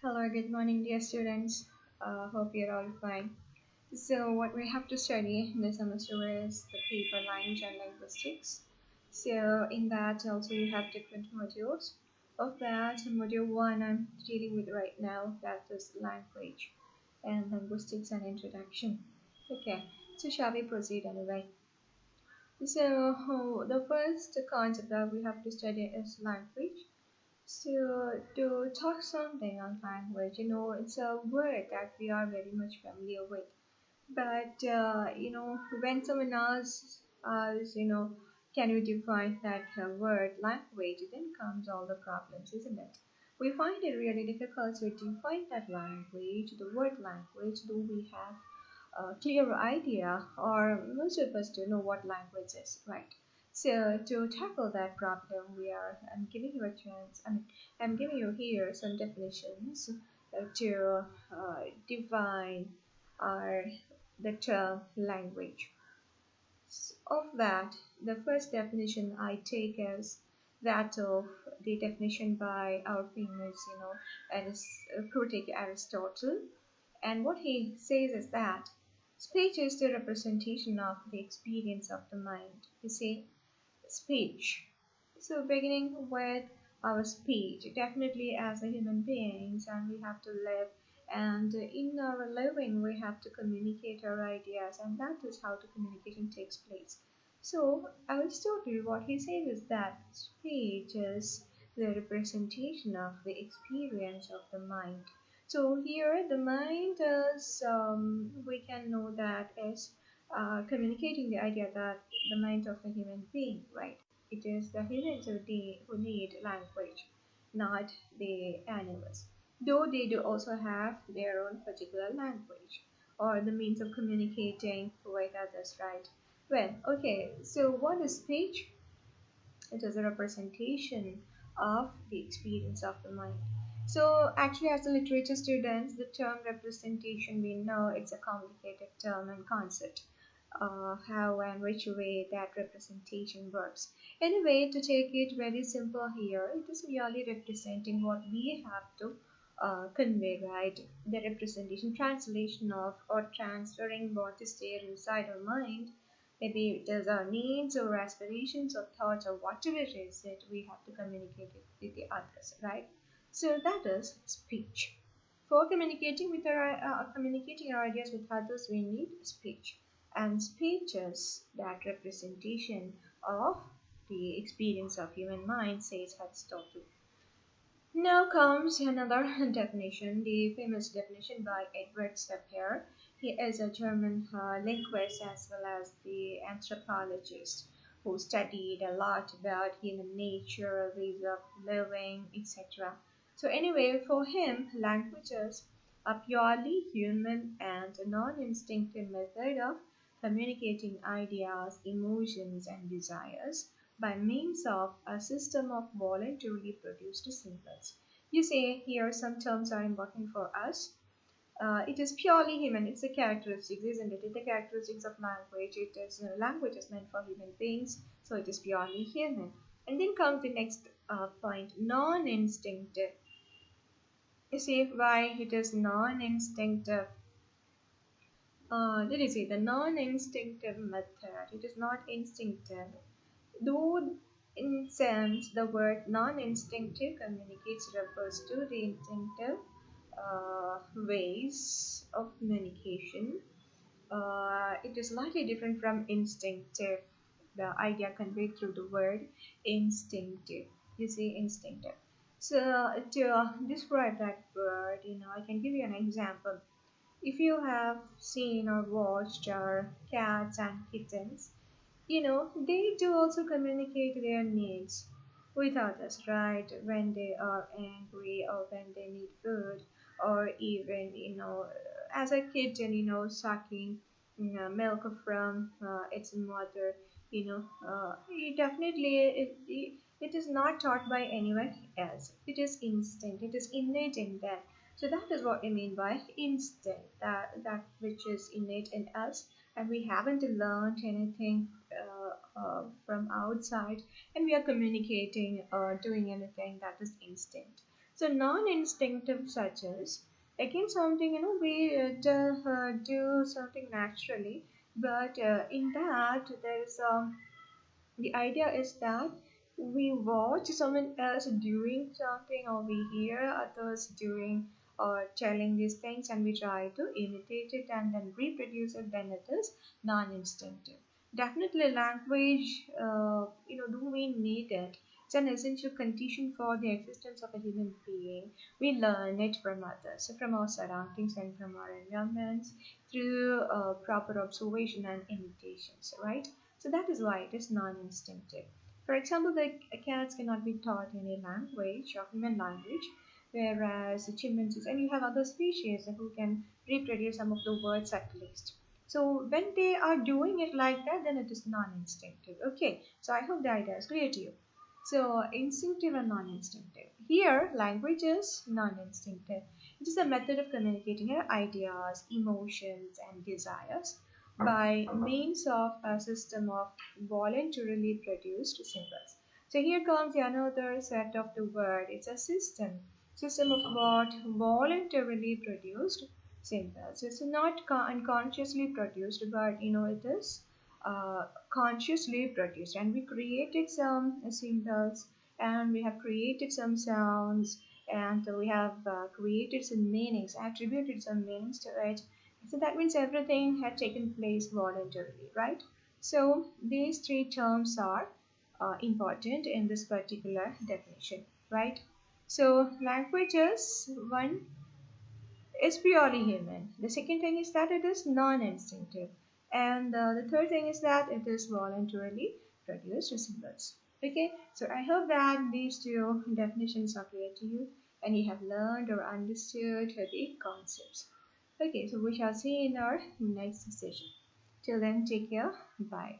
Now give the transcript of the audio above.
Hello, good morning, dear students. Hope you're all fine. So, what we have to study in this semester is the paper language and linguistics. So, in that, also, you have different modules. Of that, module one I'm dealing with right now, that is language and linguistics and introduction. Okay, so shall we proceed anyway? So, the first concept that we have to study is language. So to talk something on language, it's a word that we are very much familiar with. But when someone asks us, can you define that word language, then comes all the problems, isn't it? We find it really difficult to define that language, the word language. Do we have a clear idea, or most of us do know what language is, right? So to tackle that problem, I'm giving you a chance. I'm giving you here some definitions to define our the term language. Of that, the first definition I take is that of the definition by our famous, critic Aristotle. And what he says is that speech is the representation of the experience of the mind. You see, speech. So beginning with our speech, definitely as a human beings, and we have to live, and in our living we have to communicate our ideas, and that is how the communication takes place. So Aristotle, what he says is that speech is the representation of the experience of the mind. So here the mind is, we can know that is communicating the idea that the mind of a human being, right? It is the humans who need language, not the animals. Though they do also have their own particular language or the means of communicating with others, right? Well, okay, so what is speech? It is a representation of the experience of the mind. So actually, as a literature students, the term representation, we know it's a complicated term and concept. How and which way that representation works. Anyway, to take it very simple here, it is merely representing what we have to convey, right? The representation, translation of, or transferring what is there inside our mind. Maybe it is our needs or aspirations or thoughts or whatever it is that we have to communicate it with the others, right? So that is speech. For communicating our ideas with others, we need speech, and speech is that representation of the experience of human mind, says Aristotle. Now comes another definition, the famous definition by Edward Sapir. He is a German linguist as well as the anthropologist who studied a lot about human nature, ways of living, etc. So anyway, for him, language is a purely human and non-instinctive method of communicating ideas, emotions, and desires by means of a system of voluntarily produced symbols. You say here some terms are important for us. It is purely human. It's the characteristics, isn't it? It's the characteristics of language. It is language is meant for human beings, so it is purely human. And then comes the next point: non-instinctive. You see why it is non-instinctive. Did you see the non-instinctive method? It is not instinctive. Though in sense the word non-instinctive communicates refers to the instinctive ways of communication. It is slightly different from instinctive, the idea conveyed through the word instinctive. You see, instinctive. So to describe that word, I can give you an example. If you have seen or watched our cats and kittens, they do also communicate their needs with others, right? When they are angry or when they need food, or even, as a kitten, sucking milk from its mother, it definitely, it is not taught by anyone else. It is instinct, it is innate in them. So that is what I mean by instinct, that which is innate in us, and we haven't learned anything from outside, and we are communicating or doing anything, that is instinct. So non-instinctive such as again something we do something naturally, but in that there is the idea is that we watch someone else doing something, or we hear others doing or telling these things, and we try to imitate it and then reproduce it. Then it is non-instinctive. Definitely language, do we need it? It's an essential condition for the existence of a human being. We learn it from others, so from our surroundings and from our environments, through proper observation and imitations, right? So that is why it is non-instinctive. For example, the cats cannot be taught any language or human language, whereas the chimpanzees, and you have other species who can reproduce some of the words at least. So when they are doing it like that, then it is non-instinctive. Okay, so I hope the idea is clear to you. So instinctive and non-instinctive. Here, language is non-instinctive. It is a method of communicating your ideas, emotions, and desires by means of a system of voluntarily produced symbols. So here comes another set of the word. It's a system of what? Voluntarily produced symbols. It's not unconsciously produced, but it is consciously produced. And we created some symbols, and we have created some sounds, and we have created some meanings, attributed some meanings to it. So that means everything had taken place voluntarily, right? So these three terms are important in this particular definition, right? So language is one, is purely human. The second thing is that it is non-instinctive. And the third thing is that it is voluntarily produced symbols. Okay, so I hope that these two definitions are clear to you and you have learned or understood the concepts. Okay, so we shall see in our next session. Till then, take care. Bye.